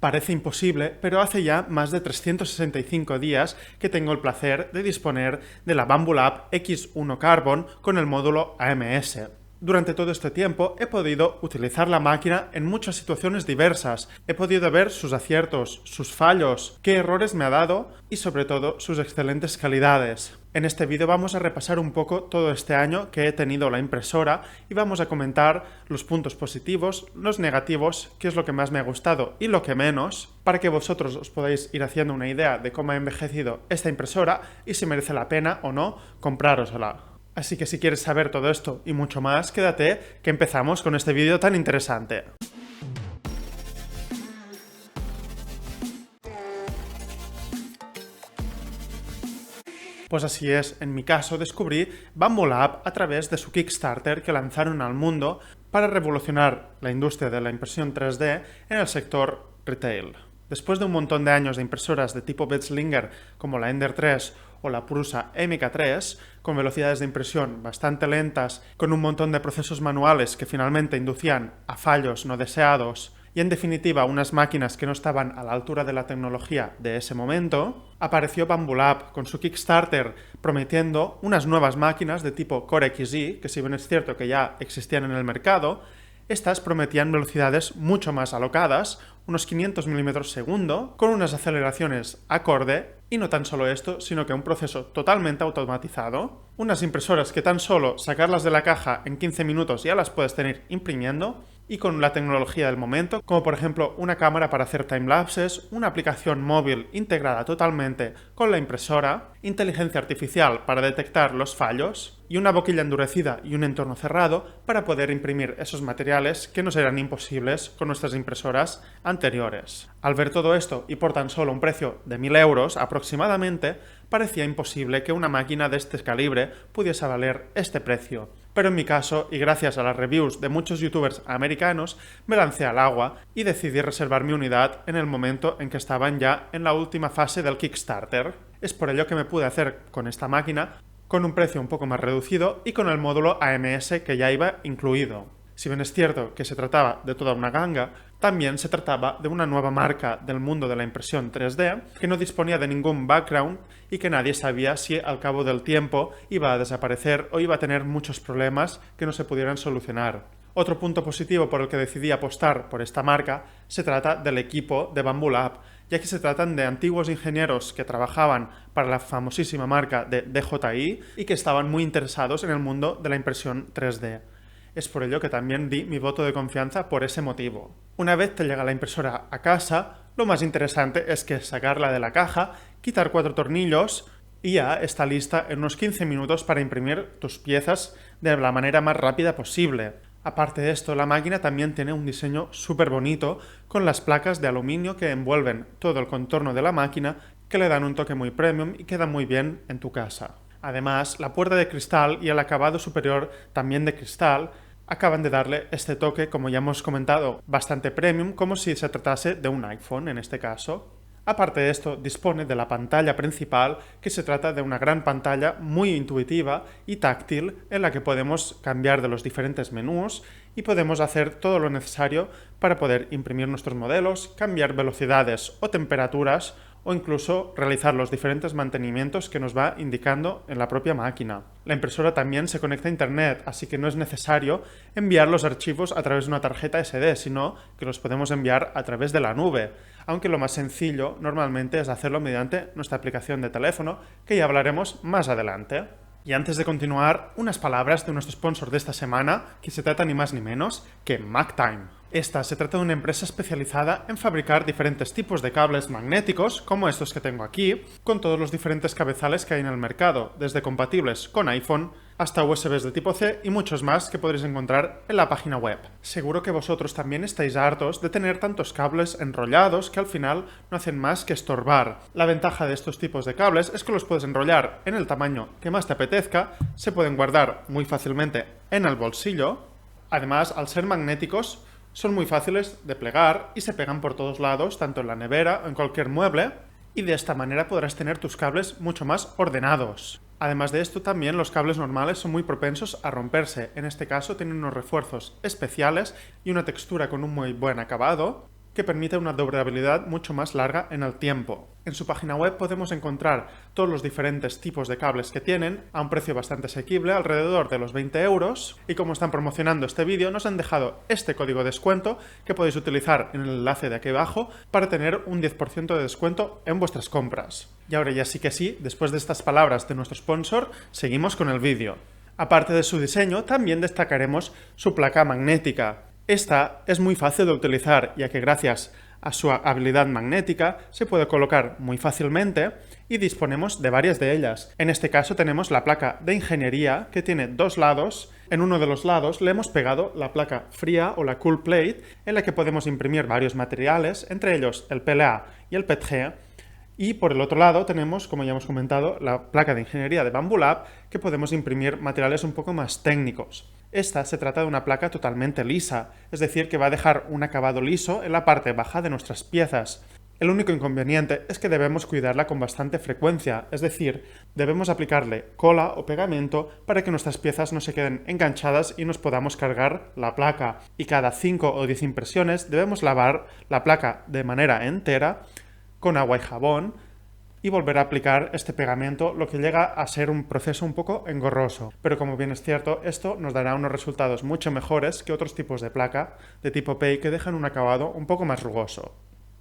Parece imposible, pero hace ya más de 365 días que tengo el placer de disponer de la Bambulab X1 Carbon con el módulo AMS. Durante todo este tiempo he podido utilizar la máquina en muchas situaciones diversas, he podido ver sus aciertos, sus fallos, qué errores me ha dado y sobre todo sus excelentes calidades. En este vídeo vamos a repasar un poco todo este año que he tenido la impresora y vamos a comentar los puntos positivos, los negativos, qué es lo que más me ha gustado y lo que menos, para que vosotros os podáis ir haciendo una idea de cómo ha envejecido esta impresora y si merece la pena o no comprárosla. Así que si quieres saber todo esto y mucho más, quédate que empezamos con este vídeo tan interesante. Pues así es, en mi caso descubrí Bambulab a través de su Kickstarter que lanzaron al mundo para revolucionar la industria de la impresión 3D en el sector retail. Después de un montón de años de impresoras de tipo Betzlinger como la Ender 3 o la Prusa MK3, con velocidades de impresión bastante lentas, con un montón de procesos manuales que finalmente inducían a fallos no deseados y en definitiva unas máquinas que no estaban a la altura de la tecnología de ese momento, apareció Bambulab con su Kickstarter prometiendo unas nuevas máquinas de tipo Core XE, que si bien es cierto que ya existían en el mercado, estas prometían velocidades mucho más alocadas, unos 500 mm/s, con unas aceleraciones acorde, y no tan solo esto, sino que un proceso totalmente automatizado, unas impresoras que tan solo sacarlas de la caja en 15 minutos ya las puedes tener imprimiendo, y con la tecnología del momento, como por ejemplo una cámara para hacer timelapses, una aplicación móvil integrada totalmente con la impresora, inteligencia artificial para detectar los fallos, y una boquilla endurecida y un entorno cerrado para poder imprimir esos materiales que nos eran imposibles con nuestras impresoras anteriores. Al ver todo esto y por tan solo un precio de 1000 euros aproximadamente, parecía imposible que una máquina de este calibre pudiese valer este precio. Pero en mi caso, y gracias a las reviews de muchos youtubers americanos, me lancé al agua y decidí reservar mi unidad en el momento en que estaban ya en la última fase del Kickstarter. Es por ello que me pude hacer con esta máquina con un precio un poco más reducido y con el módulo AMS que ya iba incluido. Si bien es cierto que se trataba de toda una ganga, también se trataba de una nueva marca del mundo de la impresión 3D que no disponía de ningún background y que nadie sabía si al cabo del tiempo iba a desaparecer o iba a tener muchos problemas que no se pudieran solucionar. Otro punto positivo por el que decidí apostar por esta marca se trata del equipo de Bambulab, ya que se tratan de antiguos ingenieros que trabajaban para la famosísima marca de DJI y que estaban muy interesados en el mundo de la impresión 3D. Es por ello que también di mi voto de confianza por ese motivo. Una vez te llega la impresora a casa, lo más interesante es que sacarla de la caja, quitar 4 tornillos y ya está lista en unos 15 minutos para imprimir tus piezas de la manera más rápida posible. Aparte de esto, la máquina también tiene un diseño súper bonito con las placas de aluminio que envuelven todo el contorno de la máquina, que le dan un toque muy premium y queda muy bien en tu casa. Además, la puerta de cristal y el acabado superior también de cristal acaban de darle este toque, como ya hemos comentado, bastante premium, como si se tratase de un iPhone en este caso. Aparte de esto, dispone de la pantalla principal, que se trata de una gran pantalla muy intuitiva y táctil en la que podemos cambiar de los diferentes menús y podemos hacer todo lo necesario para poder imprimir nuestros modelos, cambiar velocidades o temperaturas o incluso realizar los diferentes mantenimientos que nos va indicando en la propia máquina. La impresora también se conecta a internet, así que no es necesario enviar los archivos a través de una tarjeta SD, sino que los podemos enviar a través de la nube, aunque lo más sencillo normalmente es hacerlo mediante nuestra aplicación de teléfono, que ya hablaremos más adelante. Y antes de continuar, unas palabras de nuestro sponsor de esta semana, que se trata ni más ni menos que MagTime. Esta se trata de una empresa especializada en fabricar diferentes tipos de cables magnéticos, como estos que tengo aquí, con todos los diferentes cabezales que hay en el mercado, desde compatibles con iPhone hasta USBs de tipo C y muchos más que podréis encontrar en la página web. Seguro que vosotros también estáis hartos de tener tantos cables enrollados que al final no hacen más que estorbar. La ventaja de estos tipos de cables es que los puedes enrollar en el tamaño que más te apetezca, se pueden guardar muy fácilmente en el bolsillo. Además, al ser magnéticos, son muy fáciles de plegar y se pegan por todos lados, tanto en la nevera o en cualquier mueble, y de esta manera podrás tener tus cables mucho más ordenados. Además de esto, también los cables normales son muy propensos a romperse. En este caso tienen unos refuerzos especiales y una textura con un muy buen acabado que permite una durabilidad mucho más larga en el tiempo. En su página web podemos encontrar todos los diferentes tipos de cables que tienen a un precio bastante asequible, alrededor de los 20 euros, y como están promocionando este vídeo nos han dejado este código de descuento que podéis utilizar en el enlace de aquí abajo para tener un 10% de descuento en vuestras compras. Y ahora ya sí que sí, después de estas palabras de nuestro sponsor, seguimos con el vídeo. Aparte de su diseño, también destacaremos su placa magnética. Esta es muy fácil de utilizar, ya que gracias a su habilidad magnética se puede colocar muy fácilmente y disponemos de varias de ellas. En este caso tenemos la placa de ingeniería que tiene dos lados. En uno de los lados le hemos pegado la placa fría o la cool plate en la que podemos imprimir varios materiales, entre ellos el PLA y el PETG. Y por el otro lado tenemos, como ya hemos comentado, la placa de ingeniería de Bambu Lab que podemos imprimir materiales un poco más técnicos. Esta se trata de una placa totalmente lisa, es decir, que va a dejar un acabado liso en la parte baja de nuestras piezas. El único inconveniente es que debemos cuidarla con bastante frecuencia, es decir, debemos aplicarle cola o pegamento para que nuestras piezas no se queden enganchadas y nos podamos cargar la placa. Y cada 5 o 10 impresiones debemos lavar la placa de manera entera con agua y jabón y volver a aplicar este pegamento, lo que llega a ser un proceso un poco engorroso. Pero como bien es cierto, esto nos dará unos resultados mucho mejores que otros tipos de placa de tipo PEI que dejan un acabado un poco más rugoso.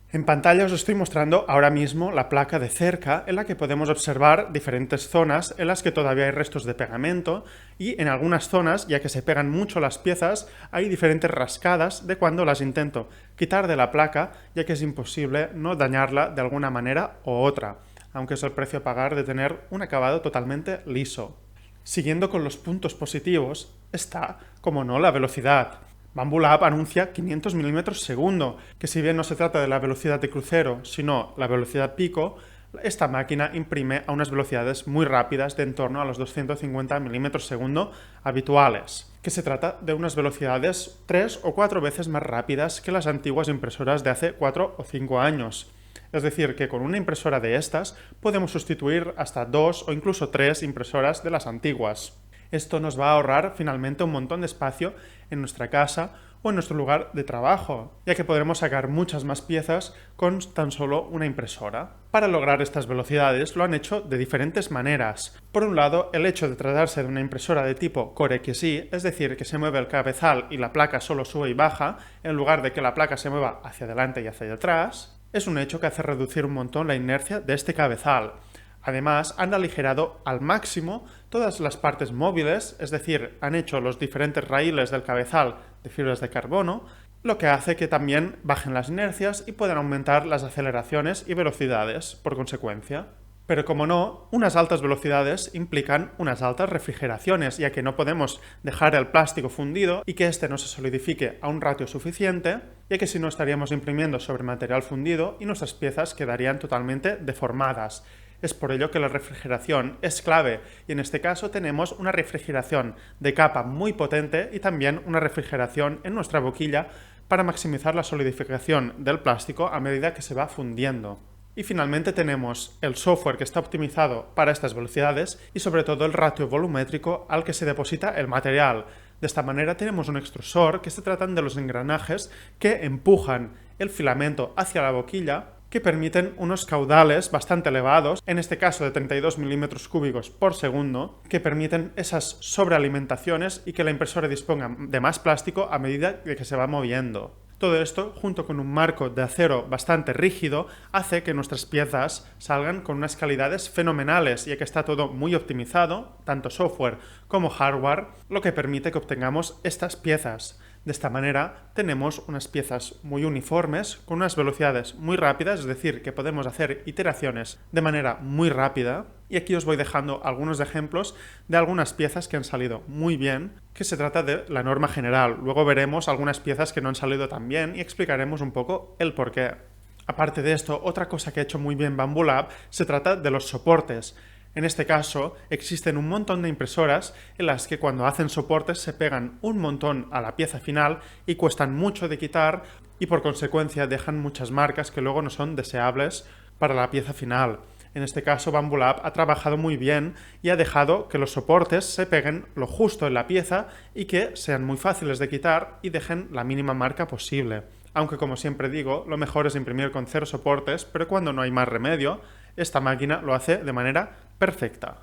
En pantalla os estoy mostrando ahora mismo la placa de cerca en la que podemos observar diferentes zonas en las que todavía hay restos de pegamento y en algunas zonas, ya que se pegan mucho las piezas, hay diferentes rascadas de cuando las intento quitar de la placa, ya que es imposible no dañarla de alguna manera u otra, aunque es el precio a pagar de tener un acabado totalmente liso. Siguiendo con los puntos positivos está, como no, la velocidad. Bambu Lab anuncia 500 mm/segundo, que si bien no se trata de la velocidad de crucero, sino la velocidad pico, esta máquina imprime a unas velocidades muy rápidas de en torno a los 250 mm/segundo habituales, que se trata de unas velocidades 3 o 4 veces más rápidas que las antiguas impresoras de hace 4 o 5 años. Es decir, que con una impresora de estas podemos sustituir hasta 2 o incluso 3 impresoras de las antiguas. Esto nos va a ahorrar finalmente un montón de espacio en nuestra casa o en nuestro lugar de trabajo, ya que podremos sacar muchas más piezas con tan solo una impresora. Para lograr estas velocidades lo han hecho de diferentes maneras. Por un lado, el hecho de tratarse de una impresora de tipo Core XY, es decir, que se mueve el cabezal y la placa solo sube y baja, en lugar de que la placa se mueva hacia adelante y hacia atrás, es un hecho que hace reducir un montón la inercia de este cabezal. Además, han aligerado al máximo todas las partes móviles, es decir, han hecho los diferentes raíles del cabezal de fibras de carbono, lo que hace que también bajen las inercias y puedan aumentar las aceleraciones y velocidades por consecuencia. Pero como no, unas altas velocidades implican unas altas refrigeraciones, ya que no podemos dejar el plástico fundido y que éste no se solidifique a un ratio suficiente, ya que si no estaríamos imprimiendo sobre material fundido y nuestras piezas quedarían totalmente deformadas. Es por ello que la refrigeración es clave y en este caso tenemos una refrigeración de capa muy potente y también una refrigeración en nuestra boquilla para maximizar la solidificación del plástico a medida que se va fundiendo. Y finalmente tenemos el software que está optimizado para estas velocidades y sobre todo el ratio volumétrico al que se deposita el material. De esta manera tenemos un extrusor que se tratan de los engranajes que empujan el filamento hacia la boquilla, que permiten unos caudales bastante elevados, en este caso de 32 mm3/segundo, que permiten esas sobrealimentaciones y que la impresora disponga de más plástico a medida que se va moviendo. Todo esto, junto con un marco de acero bastante rígido, hace que nuestras piezas salgan con unas calidades fenomenales, ya que está todo muy optimizado, tanto software como hardware, lo que permite que obtengamos estas piezas. De esta manera tenemos unas piezas muy uniformes, con unas velocidades muy rápidas, es decir, que podemos hacer iteraciones de manera muy rápida. Y aquí os voy dejando algunos ejemplos de algunas piezas que han salido muy bien, que se trata de la norma general. Luego veremos algunas piezas que no han salido tan bien y explicaremos un poco el porqué. Aparte de esto, otra cosa que ha hecho muy bien Bambu Lab se trata de los soportes. En este caso, existen un montón de impresoras en las que cuando hacen soportes se pegan un montón a la pieza final y cuestan mucho de quitar y por consecuencia dejan muchas marcas que luego no son deseables para la pieza final. En este caso, Bambu Lab ha trabajado muy bien y ha dejado que los soportes se peguen lo justo en la pieza y que sean muy fáciles de quitar y dejen la mínima marca posible. aunque como siempre digo, lo mejor es imprimir con 0 soportes, pero cuando no hay más remedio, esta máquina lo hace de manera perfecta.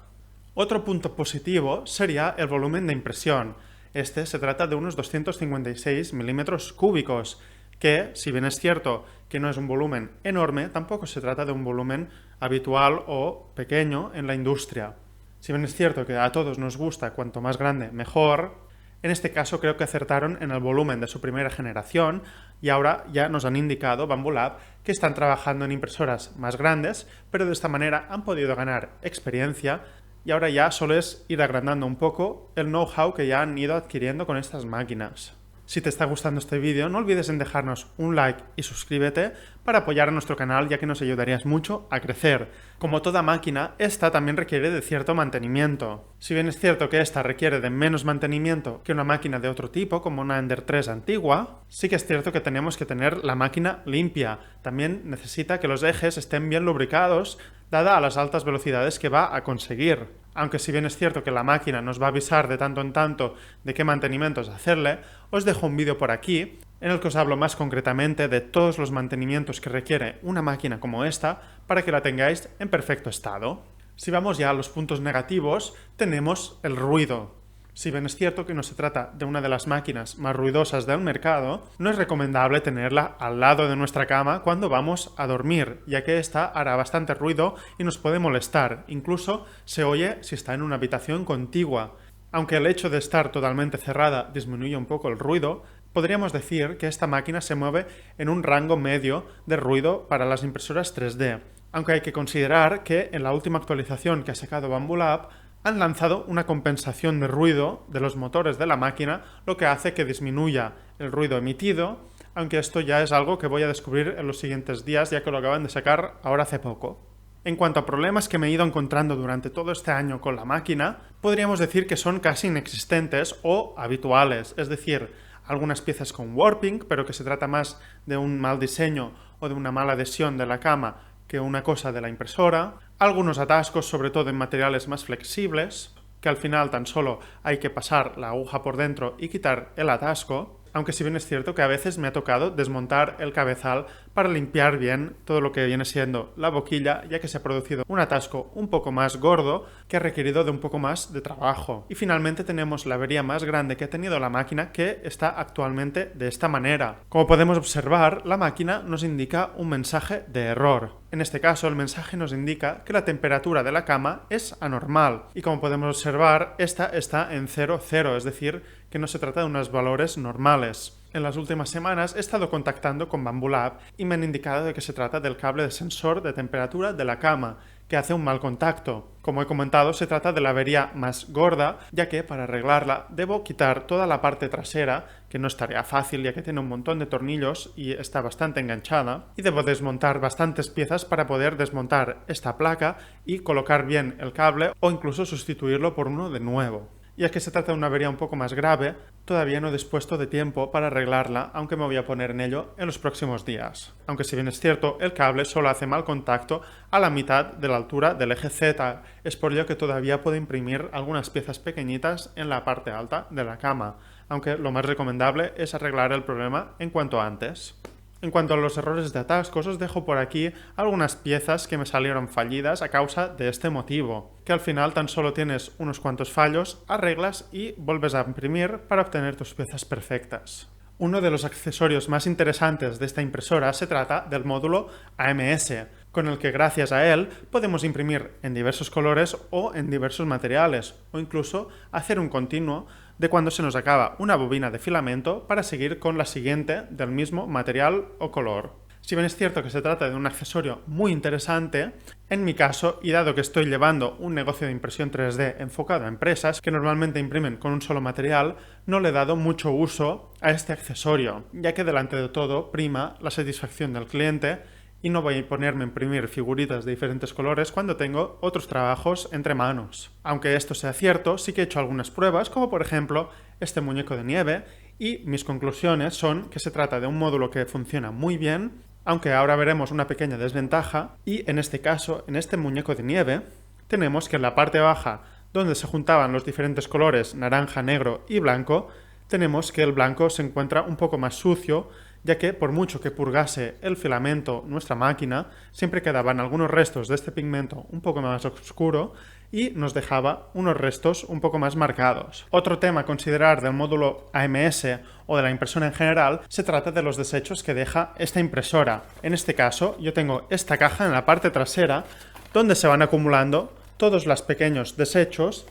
Otro punto positivo sería el volumen de impresión. Este se trata de unos 256 milímetros cúbicos, que, si bien es cierto que no es un volumen enorme, tampoco se trata de un volumen habitual o pequeño en la industria. Si bien es cierto que a todos nos gusta cuanto más grande mejor, en este caso creo que acertaron en el volumen de su primera generación y ahora ya nos han indicado Bambu Lab que están trabajando en impresoras más grandes, pero de esta manera han podido ganar experiencia y ahora ya solo es ir agrandando un poco el know-how que ya han ido adquiriendo con estas máquinas. Si te está gustando este vídeo, no olvides en dejarnos un like y suscríbete para apoyar a nuestro canal, ya que nos ayudarías mucho a crecer. Como toda máquina, esta también requiere de cierto mantenimiento. Si bien es cierto que esta requiere de menos mantenimiento que una máquina de otro tipo, como una Ender 3 antigua, sí que es cierto que tenemos que tener la máquina limpia. También necesita que los ejes estén bien lubricados, dada a las altas velocidades que va a conseguir. Aunque si bien es cierto que la máquina nos va a avisar de tanto en tanto de qué mantenimientos hacerle, os dejo un vídeo por aquí en el que os hablo más concretamente de todos los mantenimientos que requiere una máquina como esta para que la tengáis en perfecto estado. Si vamos ya a los puntos negativos, tenemos el ruido. Si bien es cierto que no se trata de una de las máquinas más ruidosas del mercado, no es recomendable tenerla al lado de nuestra cama cuando vamos a dormir, ya que esta hará bastante ruido y nos puede molestar. Incluso se oye si está en una habitación contigua. Aunque el hecho de estar totalmente cerrada disminuye un poco el ruido, podríamos decir que esta máquina se mueve en un rango medio de ruido para las impresoras 3D. Aunque hay que considerar que en la última actualización que ha sacado Bambu Lab, han lanzado una compensación de ruido de los motores de la máquina, lo que hace que disminuya el ruido emitido, aunque esto ya es algo que voy a descubrir en los siguientes días, ya que lo acaban de sacar ahora hace poco. En cuanto a problemas que me he ido encontrando durante todo este año con la máquina, podríamos decir que son casi inexistentes o habituales, es decir, algunas piezas con warping, pero que se trata más de un mal diseño o de una mala adhesión de la cama que una cosa de la impresora, algunos atascos, sobre todo en materiales más flexibles, que al final tan solo hay que pasar la aguja por dentro y quitar el atasco, aunque si bien es cierto que a veces me ha tocado desmontar el cabezal para limpiar bien todo lo que viene siendo la boquilla, ya que se ha producido un atasco un poco más gordo que ha requerido de un poco más de trabajo. Y finalmente tenemos la avería más grande que ha tenido la máquina, que está actualmente de esta manera. Como podemos observar, la máquina nos indica un mensaje de error. En este caso, el mensaje nos indica que la temperatura de la cama es anormal y como podemos observar, esta está en 0,0, es decir, que no se trata de unos valores normales. En las últimas semanas he estado contactando con Bambu Lab y me han indicado de que se trata del cable de sensor de temperatura de la cama, que hace un mal contacto. Como he comentado, se trata de la avería más gorda, ya que para arreglarla debo quitar toda la parte trasera, que no es tarea fácil ya que tiene un montón de tornillos y está bastante enganchada, y debo desmontar bastantes piezas para poder desmontar esta placa y colocar bien el cable o incluso sustituirlo por uno de nuevo. Ya que se trata de una avería un poco más grave, todavía no he dispuesto de tiempo para arreglarla, aunque me voy a poner en ello en los próximos días. Aunque si bien es cierto, el cable solo hace mal contacto a la mitad de la altura del eje Z, es por ello que todavía puedo imprimir algunas piezas pequeñitas en la parte alta de la cama, aunque lo más recomendable es arreglar el problema en cuanto antes. En cuanto a los errores de atascos, os dejo por aquí algunas piezas que me salieron fallidas a causa de este motivo, que al final tan solo tienes unos cuantos fallos, arreglas y vuelves a imprimir para obtener tus piezas perfectas. Uno de los accesorios más interesantes de esta impresora se trata del módulo AMS, con el que gracias a él podemos imprimir en diversos colores o en diversos materiales, o incluso hacer un continuo de cuando se nos acaba una bobina de filamento para seguir con la siguiente del mismo material o color. Si bien es cierto que se trata de un accesorio muy interesante, en mi caso, y dado que estoy llevando un negocio de impresión 3D enfocado a empresas que normalmente imprimen con un solo material, no le he dado mucho uso a este accesorio, ya que delante de todo prima la satisfacción del cliente y no voy a ponerme a imprimir figuritas de diferentes colores cuando tengo otros trabajos entre manos. Aunque esto sea cierto, sí que he hecho algunas pruebas, como por ejemplo este muñeco de nieve, y mis conclusiones son que se trata de un módulo que funciona muy bien, aunque ahora veremos una pequeña desventaja, y en este caso, en este muñeco de nieve, tenemos que en la parte baja, donde se juntaban los diferentes colores naranja, negro y blanco, tenemos que el blanco se encuentra un poco más sucio ya que por mucho que purgase el filamento nuestra máquina, siempre quedaban algunos restos de este pigmento un poco más oscuro y nos dejaba unos restos un poco más marcados. Otro tema a considerar del módulo AMS o de la impresora en general se trata de los desechos que deja esta impresora. En este caso, yo tengo esta caja en la parte trasera donde se van acumulando todos los pequeños desechos,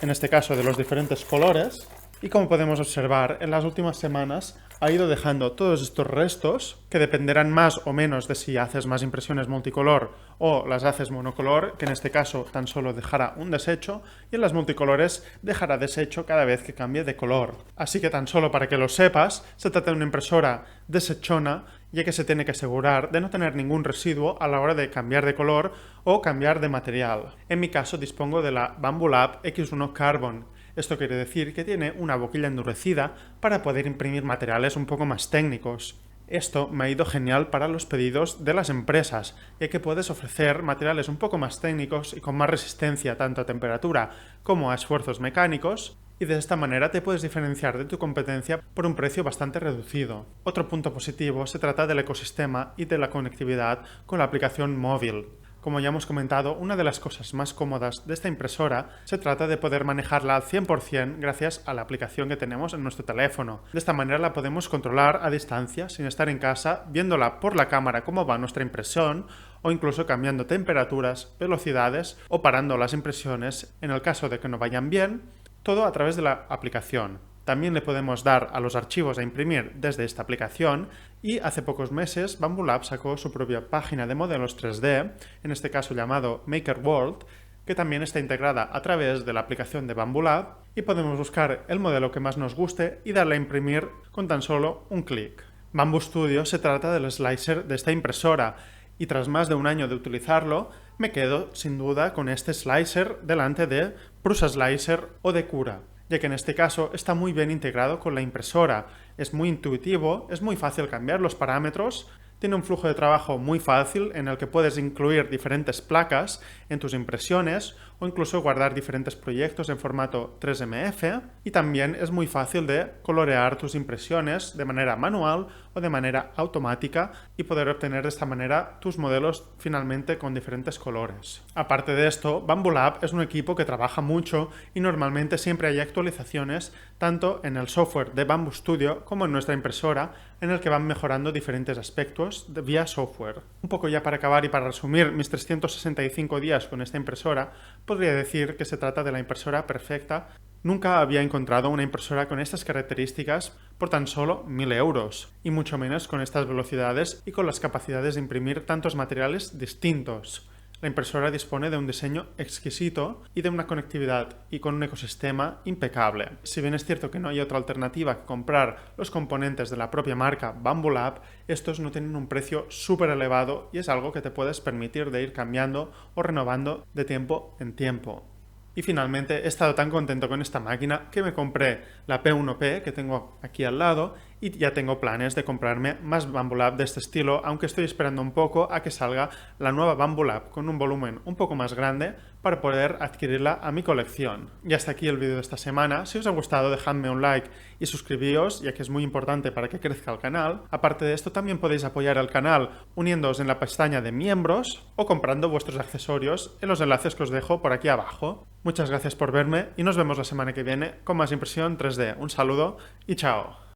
en este caso de los diferentes colores, y como podemos observar, en las últimas semanas ha ido dejando todos estos restos, que dependerán más o menos de si haces más impresiones multicolor o las haces monocolor, que en este caso tan solo dejará un desecho, y en las multicolores dejará desecho cada vez que cambie de color. Así que tan solo para que lo sepas, se trata de una impresora desechona, ya que se tiene que asegurar de no tener ningún residuo a la hora de cambiar de color o cambiar de material. En mi caso dispongo de la Bambu Lab X1 Carbon. Esto quiere decir que tiene una boquilla endurecida para poder imprimir materiales un poco más técnicos. Esto me ha ido genial para los pedidos de las empresas, ya que puedes ofrecer materiales un poco más técnicos y con más resistencia tanto a temperatura como a esfuerzos mecánicos, y de esta manera te puedes diferenciar de tu competencia por un precio bastante reducido. Otro punto positivo se trata del ecosistema y de la conectividad con la aplicación móvil. Como ya hemos comentado, una de las cosas más cómodas de esta impresora se trata de poder manejarla al 100% gracias a la aplicación que tenemos en nuestro teléfono. De esta manera la podemos controlar a distancia sin estar en casa, viéndola por la cámara cómo va nuestra impresión o incluso cambiando temperaturas, velocidades o parando las impresiones en el caso de que no vayan bien, todo a través de la aplicación. También le podemos dar a los archivos a imprimir desde esta aplicación y hace pocos meses Bambu Lab sacó su propia página de modelos 3D, en este caso llamado Maker World, que también está integrada a través de la aplicación de Bambu Lab y podemos buscar el modelo que más nos guste y darle a imprimir con tan solo un clic. Bambu Studio se trata del slicer de esta impresora y tras más de un año de utilizarlo me quedo sin duda con este slicer delante de Prusa Slicer o de Cura, ya que en este caso está muy bien integrado con la impresora, es muy intuitivo, es muy fácil cambiar los parámetros, tiene un flujo de trabajo muy fácil en el que puedes incluir diferentes placas en tus impresiones o incluso guardar diferentes proyectos en formato 3MF, y también es muy fácil de colorear tus impresiones de manera manual o de manera automática y poder obtener de esta manera tus modelos finalmente con diferentes colores. Aparte de esto, Bambu Lab es un equipo que trabaja mucho y normalmente siempre hay actualizaciones tanto en el software de Bambu Studio como en nuestra impresora, en el que van mejorando diferentes aspectos vía software. Un poco ya para acabar y para resumir mis 365 días con esta impresora, podría decir que se trata de la impresora perfecta. Nunca había encontrado una impresora con estas características por tan solo 1000 euros, y mucho menos con estas velocidades y con las capacidades de imprimir tantos materiales distintos. La impresora dispone de un diseño exquisito y de una conectividad y con un ecosistema impecable. Si bien es cierto que no hay otra alternativa que comprar los componentes de la propia marca Bambu Lab, estos no tienen un precio súper elevado y es algo que te puedes permitir de ir cambiando o renovando de tiempo en tiempo. Y finalmente he estado tan contento con esta máquina que me compré la P1P que tengo aquí al lado y ya tengo planes de comprarme más Bambu Lab de este estilo, aunque estoy esperando un poco a que salga la nueva Bambu Lab con un volumen un poco más grande para poder adquirirla a mi colección. Y hasta aquí el vídeo de esta semana. Si os ha gustado, dejadme un like y suscribíos, ya que es muy importante para que crezca el canal. Aparte de esto, también podéis apoyar al canal uniéndoos en la pestaña de miembros o comprando vuestros accesorios en los enlaces que os dejo por aquí abajo. Muchas gracias por verme y nos vemos la semana que viene con más impresión 3D. Un saludo y chao.